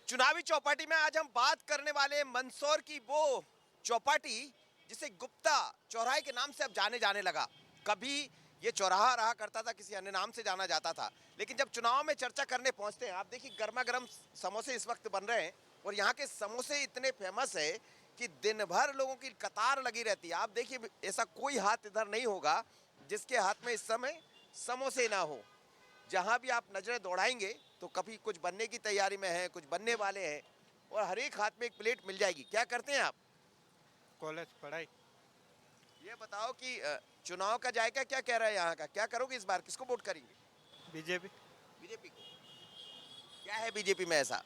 चुनावी चौपाटी में आज हम बात करने वाले हैं मंदसौर की वो चौपाटी जिसे गुप्ता चौराहे के नाम से अब जाने जाने लगा। कभी ये चौराहा रहा करता था, किसी अन्य नाम से जाना जाता था, लेकिन जब चुनाव में चर्चा करने पहुंचते हैं, आप देखिए गर्मा गर्म समोसे इस वक्त बन रहे हैं और यहाँ के समोसे इतने फेमस है कि दिन भर लोगों की कतार लगी रहती है। आप देखिए ऐसा कोई हाथ इधर नहीं होगा जिसके हाथ में इस समय समोसे ना हो। जहां भी आप नजरें दौड़ाएंगे तो कभी कुछ बनने की तैयारी में है, कुछ बनने वाले हैं और हर एक हाथ में एक प्लेट मिल जाएगी। क्या करते हैं आप? कॉलेज पढ़ाई। ये बताओ कि चुनाव का जायका क्या कह रहा है यहाँ का? क्या करोगे इस बार, किसको वोट करेंगे? बीजेपी। बीजेपी को। क्या है बीजेपी में ऐसा?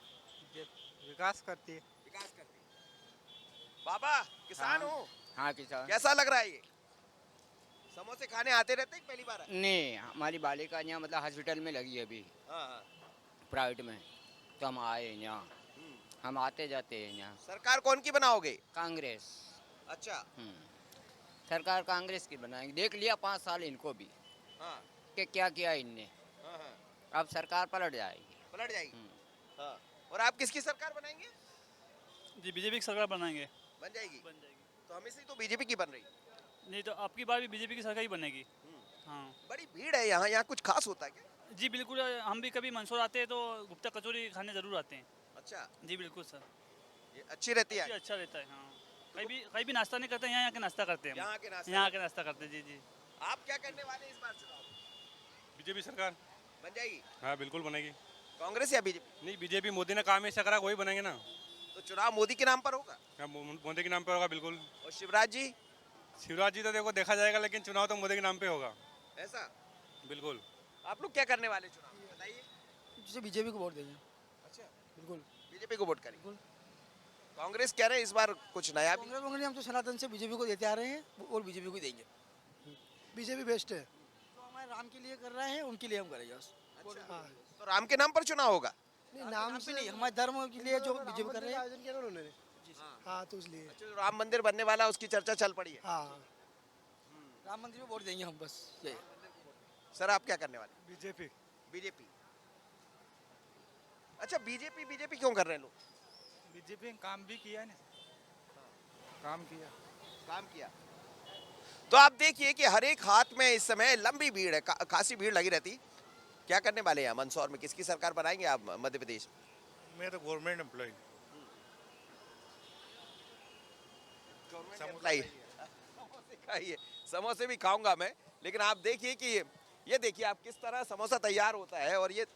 विकास करती है। विकास करती है। बाबा किसान हो? हाँ किसान। कैसा लग रहा है ये? समोसे खाने आते रहते हैं, पहली बार है? नहीं, हमारी बालिका यहाँ मतलब हॉस्पिटल में लगी है अभी, हाँ हाँ। प्राइवेट में, तो हम आए हैं यहाँ। हम आते जाते हैं यहाँ। सरकार कौन की बनाओगे? कांग्रेस। अच्छा। सरकार कांग्रेस की बनाएंगे। देख लिया 5 साल इनको भी हाँ कि क्या किया इनने। हाँ हाँ। अब सरकार पलट जाएगी। पलट जाएगी। हाँ। और आप किसकी सरकार बनाएंगे? जी बीजेपी की सरकार बनाएंगे। बन जाएगी। बन जाएगी। तो हमेशा ही तो बीजेपी की बन रही। नहीं तो आपकी बार भी बीजेपी की सरकार ही बनेगी। हाँ बड़ी भीड़ है यहाँ, यहाँ कुछ खास होता है क्या? जी बिल्कुल, हम भी कभी मंदसौर आते हैं तो गुप्ता कचौरी खाने ज़रूर आते हैं। अच्छा। जी बिल्कुल सर, ये अच्छी रहती है? ये अच्छा रहता है। हाँ कहीं भी नाश्ता नहीं करते हैं, यहाँ के नाश्ता करते हैं। यहाँ के नाश्ता। यहाँ के नाश्ता करते हैं। जी जी। आप क्या करने वाले हैं इस बार चुनाव? बीजेपी सरकार। बन जाएगी? हाँ बिल्कुल बनेगी। कांग्रेस या बीजेपी? नहीं, बीजेपी मोदी ने काम ऐसा करा, वही बनेंगे ना। तो चुनाव मोदी के नाम पर होगा? क्या मोदी के नाम पे होगा? बिल्कुल। और शिवराज जी? शिवराज जी तो देखो देखा जाएगा, लेकिन चुनाव तो मोदी के नाम पे होगा। ऐसा? बिल्कुल। आप लोग क्या करने वाले चुनाव में बताइए? जिसे बीजेपी को वोट देंगे। अच्छा, बिल्कुल। बीजेपी को वोट करेंगे। कांग्रेस कह रहे हैं इस बार कुछ नया भी। कांग्रेस वंग्रेस हम तो सनातन से बीजेपी को देते आ रहे हैं और बीजेपी को ही देंगे। बीजेपी बेस्ट है, जो हमारे राम के लिए कर रहे हैं उनके लिए हम करेंगे बस। अच्छा। हाँ। तो राम के नाम पर चुनाव होगा? नहीं, नाम से नहीं, हमारे धर्म के लिए जो बीजेपी कर रहे हैं आयोजन किया उन्होंने। हाँ तो इसलिए। अच्छा, जो राम मंदिर बनने वाला उसकी चर्चा चल पड़ी है। हाँ, राम मंदिर में वोट देंगे हम बस यही। सर आप क्या करने वाले? बीजेपी। बीजेपी। अच्छा, बीजेपी बीजेपी क्यों कर रहे हैं लोग? बीजेपी काम भी किया ना, काम किया। काम किया। तो आप देखिए कि हर एक हाथ में इस समय लंबी भीड़ है, खासी भीड़ लगी रहती। क्या करने वाले हैं मंदसौर में, किसकी सरकार बनाएंगे आप मध्य प्रदेश में? मैं तो गवर्नमेंट एम्प्लॉय। समोसे खाइए, समोसे भी खाऊंगा मैं, लेकिन आप देखिए कि ये देखिए आप किस तरह समोसा तैयार होता है। और ये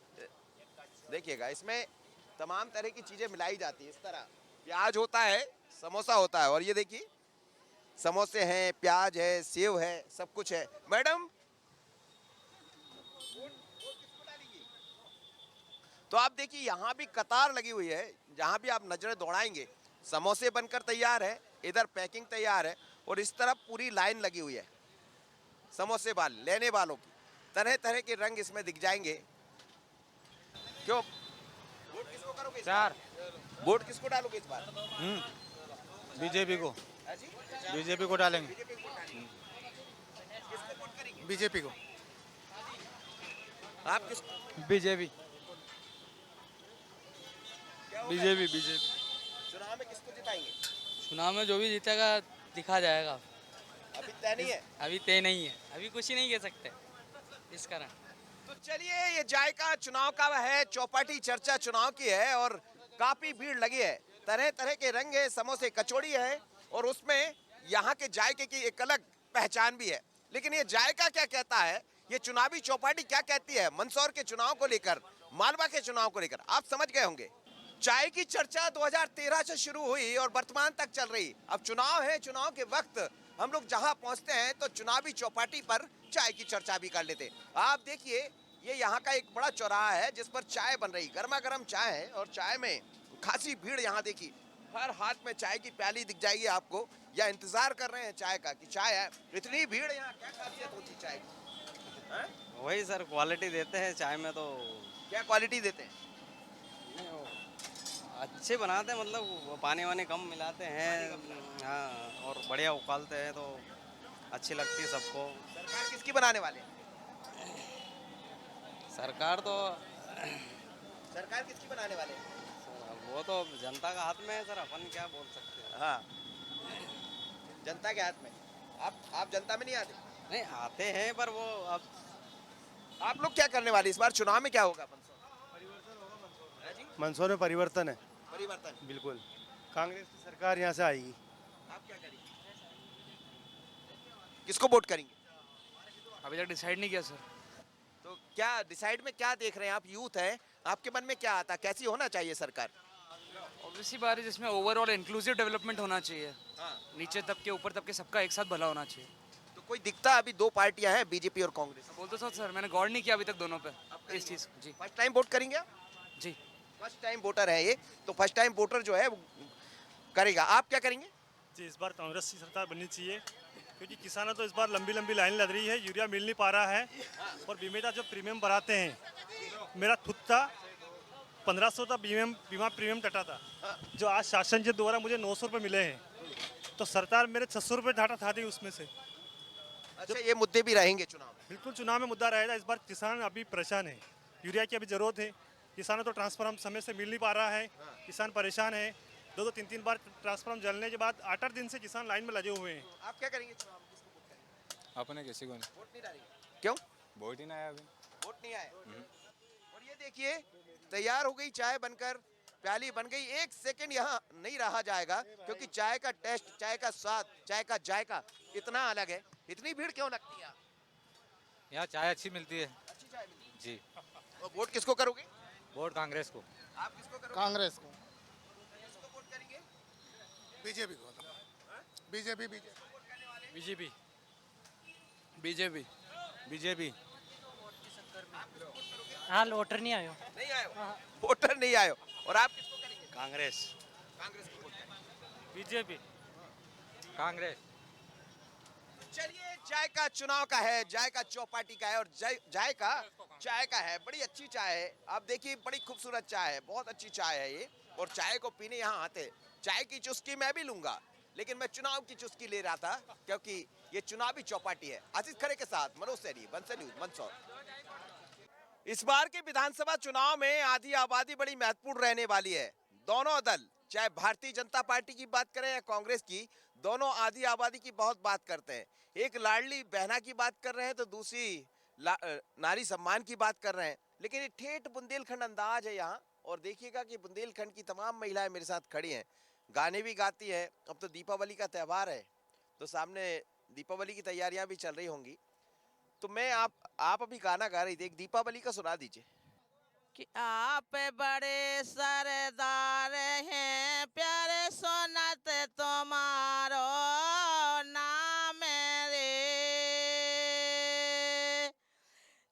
देखिएगा, इसमें तमाम तरह की चीजें मिलाई जाती है। इस तरह प्याज होता है, समोसा होता है, और ये देखिए समोसे हैं, प्याज है, सेव है, सब कुछ है। मैडम तो आप देखिए यहाँ भी कतार लगी हुई है। जहाँ भी आप नजरें दौड़ाएंगे समोसे बनकर तैयार है, इधर पैकिंग तैयार है और इस तरफ पूरी लाइन लगी हुई है समोसे लेने वालों की। तरह तरह के रंग इसमें दिख जाएंगे। क्यों वोट किसको करोगे इस बार? वोट किसको डालोगे इस बार? बीजेपी को। हाँ जी? बीजेपी को डालेंगे। बीजेपी को डालेंगे। किसको वोट करेंगे? बीजेपी को। आप किस बीजेपी। क्या होगा? बीजेपी। बीजेपी। चुनाव में किसको जिताएंगे? चुनाव में जो भी जीतेगा दिखा जाएगा। अभी तय नहीं है। अभी तय नहीं है, अभी कुछ ही नहीं कह सकते इस कारण। तो चलिए, ये जायका चुनाव का है, चौपाटी चर्चा चुनाव की है और काफी भीड़ लगी है। तरह तरह के रंग है, समोसे कचौड़ी है और उसमें यहाँ के जायके की एक अलग पहचान भी है। लेकिन ये जायका क्या कहता है, ये चुनावी चौपाटी क्या कहती है मंदसौर के चुनाव को लेकर, मालवा के चुनाव को लेकर, आप समझ गए होंगे। चाय की चर्चा 2013 से शुरू हुई और वर्तमान तक चल रही। अब चुनाव है, चुनाव के वक्त हम लोग जहां पहुंचते हैं तो चुनावी चौपाटी पर चाय की चर्चा भी कर लेते। आप देखिए, ये यहाँ का एक बड़ा चौराहा है जिस पर चाय बन रही, गर्मा गर्म चाय है और चाय में खासी भीड़। यहाँ देखिए हर हाथ में चाय की प्याली दिख जाएगी आपको, या इंतजार कर रहे हैं चाय का कि चाय है। इतनी भीड़ यहाँ, क्या खासियत होती चाय की? वही सर, क्वालिटी देते हैं चाय में। तो क्या क्वालिटी देते हैं? अच्छे बनाते हैं, मतलब वो पानी वानी कम मिलाते हैं। हाँ, और बढ़िया उकालते हैं तो अच्छी लगती है सबको। सरकार किसकी बनाने वाले हैं? सरकार तो सरकार किसकी बनाने वाले हैं? वो तो जनता का हाथ में है सर, अपन क्या बोल सकते हैं। हाँ, जनता के हाथ में। आप जनता में नहीं आते? नहीं आते हैं पर वो अब आप लोग क्या करने वाले इस बार चुनाव में? क्या होगा मंदसौर में परिवर्तन है, परिवर्तन? बिल्कुल। कांग्रेस की सरकार यहाँ से आएगी। आप क्या करेंगे? किसको वोट करेंगे? अभी तक डिसाइड नहीं किया सर। तो क्या डिसाइड में क्या देख रहे हैं? आप यूथ हैं, आपके मन में क्या आता? कैसी होना चाहिए सरकार? ऑब्वियसली बात है, जिसमें ओवरऑल इंक्लूसिव डेवलपमेंट होना चाहिए। हाँ। नीचे तबके ऊपर तबके सबका एक साथ भला होना चाहिए। तो कोई दिखता? अभी दो पार्टियां हैं, बीजेपी और कांग्रेस। बोल तो सर मैंने गौर नहीं किया अभी तक दोनों पे इस चीज़। जी फर्स्ट टाइम वोट करेंगे आप? जी। फर्स्ट टाइम वोटर है ये, तो फर्स्ट टाइम वोटर जो है वो करेगा। आप क्या करेंगे? जी इस बार कांग्रेस की सरकार बननी चाहिए, क्योंकि किसानों तो इस बार लंबी लंबी लाइन लग रही है, यूरिया मिल नहीं पा रहा है। और बीमेदा जो प्रीमियम बढ़ाते हैं, मेरा खुद था 1500 था बीमा प्रीमियम कटा था, जो आज शासन के द्वारा मुझे 900 रुपये मिले हैं, तो सरकार मेरे 600 रुपये घाटा था दी उसमें से। अच्छा, ये मुद्दे भी रहेंगे चुनाव में? बिल्कुल चुनाव में मुद्दा रहेगा। इस बार किसान अभी परेशान है, यूरिया की अभी ज़रूरत है। किसानों तो ट्रांसफार्मर समय से मिल नहीं पा रहा है, किसान परेशान है। दो 3 बार ट्रांसफार्मर जलने के बाद 8 दिन से किसान लाइन में लगे हुए हैं। आप क्या करेंगे चुनाव में? किसको वोट करेंगे? अपने किसी को नहीं, वोट नहीं डालेंगे? क्यों? वोट ही ना आया अभी। वोट नहीं आए। और ये देखिए, तैयार हो गई चाय बनकर, प्याली बन गई। एक सेकंड यहाँ नहीं रहा जाएगा, क्योंकि चाय का टेस्ट, चाय का स्वाद, चाय का जायका इतना अलग है। इतनी भीड़ क्यों लगती है? यहाँ चाय अच्छी मिलती है। अच्छी चाय मिलती है। जी। और वोट किसको करोगे? वोट कांग्रेस को। आप किसको करोगे? कांग्रेस को। किसको वोट करेंगे? बीजेपी को। बीजेपी। BJP BJP BJP. हाँ वोटर नहीं आयो। नहीं आए हो? वोटर नहीं आए हो। और आप किसको करेंगे? कांग्रेस। कांग्रेस को वोट करेंगे। बीजेपी कांग्रेस। चलिए, चाय का चुनाव का है, चाय का चौपाटी का है, और चाय का है। बड़ी अच्छी चाय है। आप देखिए, बड़ी खूबसूरत चाय है, बहुत अच्छी चाय है ये। और चाय को पीने यहाँ आते। चाय की चुस्की मैं भी लूंगा, लेकिन मैं चुनाव की चुस्की ले रहा था, क्योंकि ये चुनावी चौपाटी है। आशीष खरे के साथ मनोज सैनी, बंसल न्यूज, मंदसौर। इस बार के विधानसभा चुनाव में आधी आबादी बड़ी महत्वपूर्ण रहने वाली है। दोनों दल, चाहे भारतीय जनता पार्टी की बात करें या कांग्रेस की, दोनों आधी आबादी की बहुत बात करते हैं। एक लाडली बहना की बात कर रहे हैं, तो दूसरी नारी सम्मान की बात कर रहे हैं। लेकिन ये ठेठ बुंदेलखंड अंदाज है यहाँ। और देखिएगा कि बुंदेलखंड की तमाम महिलाएं मेरे साथ खड़ी हैं, गाने भी गाती है। अब तो दीपावली का त्यौहार है, तो सामने दीपावली की तैयारियां भी चल रही होंगी। तो मैं आप अभी गाना गा रही थी, एक दीपावली का सुना दीजिए। कि आप बड़े सरदार हैं, प्यारे सोनत तुम्हारो नाम रे,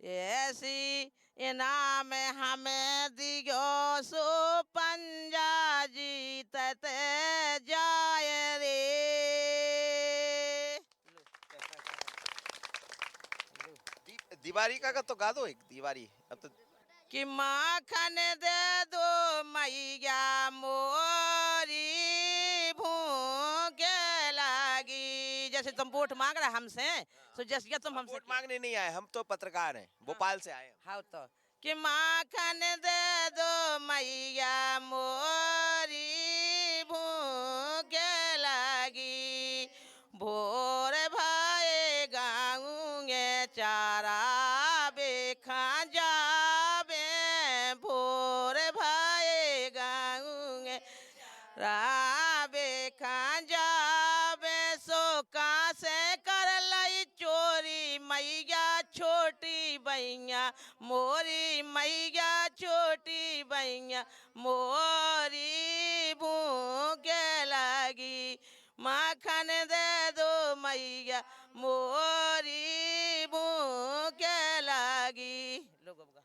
ऐसी इनाम हमें दियो सो पंजा जीतत जाए रे। दीवारी का तो गा दो एक दीवारी। अब तो कि माखन दे दो मैया मोरी भूखे लगी। जैसे तुम वोट मांग रहे हमसे, तो जैसे तुम हमसे वोट मांगने नहीं आए, हम तो पत्रकार हैं, भोपाल से आए हैं। हाँ तो कि माखन दे दो मैया मोरी भूखे लगी, भोर भाई गाऊंगे चारा बेखा जाबे, भोर भाई गाऊंगे राबे खा जाबे, सो का से कर लई चोरी मैया छोटी बैया मोरी, मैया छोटी बैया मोरी भूखे लगी, माखन दे दो मैया मोरी भूखे लगी। लोगों का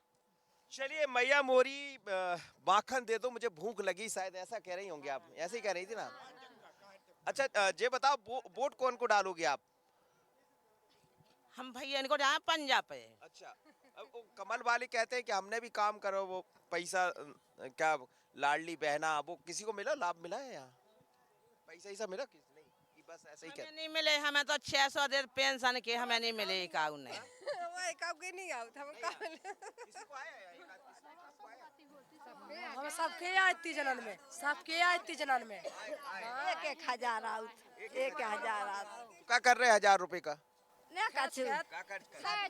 चलिए, मैया मोरी माखन दे दो मुझे भूख लगी, शायद ऐसा कह रही होंगे आप, ऐसे ही कह रही थी ना। अच्छा, ये बताओ वोट कौन को डालोगे आप? हम भैया इनको जहाँ पंजाब पे। अच्छा, अब वो कमल वाले कहते हैं कि हमने भी काम करो, वो पैसा क्या लाडली बहना, वो किसी को मिला, लाभ मिला है यहाँ? पैसा ऐसा मिला किस नहीं कि बस ऐसे ही हमें कहते नहीं मिले, हमें तो 600 दे पेंशन के, हमें नहीं मिले एक आउ नहीं। हम सबके यहाँ इतनी जनन में, सबके यहाँ इतनी जनन में 1,000 आउट, 1,000 आउट। क्या कर रहे हैं 1000 रुपए का? नहीं कछु क्या खर्च कर रहे हैं?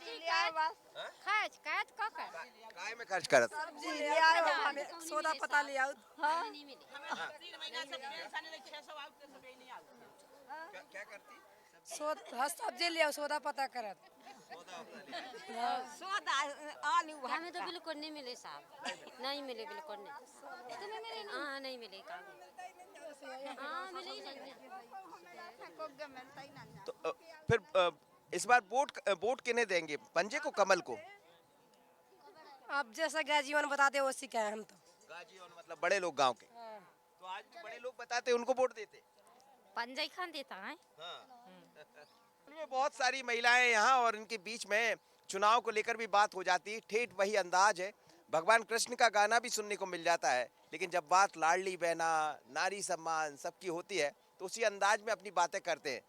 काय में खर्च करत? सब्जी ले आओ, हमें सोदा पता ले आओ। हाँ 3 महीना से पेंशन ले 600 आउट के सब नहीं आउट। क्या करती? सब्जी ले आओ, सोदा पता करत। सोदा आलू हमें तो बिल्कुल नहीं मिले साहब, नहीं मिले बिल्कुल नहीं। तुम्हें मिले? हाँ नहीं मिले काम। हाँ मिले ही नहीं। तो फिर इस बार वोट किन्हें देंगे, पंजे को कमल को? अब जैसा गाजीवन बताते वो सिखाए हम तो। गाजीवन मतलब बड़े लोग गांव के। तो आज भी बड़े लोग बताते उनको वोट देते। पंजाई खान देता है। में बहुत सारी महिलाएं यहाँ और इनके बीच में चुनाव को लेकर भी बात हो जाती है। ठेठ वही अंदाज है, भगवान कृष्ण का गाना भी सुनने को मिल जाता है, लेकिन जब बात लाडली बहना, नारी सम्मान सबकी होती है तो उसी अंदाज में अपनी बातें करते हैं।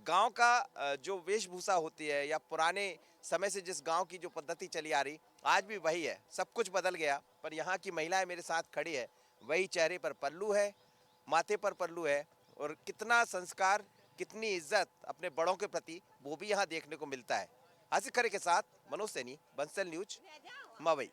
गांव का जो वेशभूषा होती है या पुराने समय से जिस गांव की जो पद्धति चली आ रही आज भी वही है। सब कुछ बदल गया पर यहाँ की महिलाएं मेरे साथ खड़ी है, वही चेहरे पर पल्लू है, माथे पर पल्लू है और कितना संस्कार, कितनी इज्जत अपने बड़ों के प्रति वो भी यहाँ देखने को मिलता है। आसिफ खरे के साथ मनोज सैनी, बंसल न्यूज, मवई।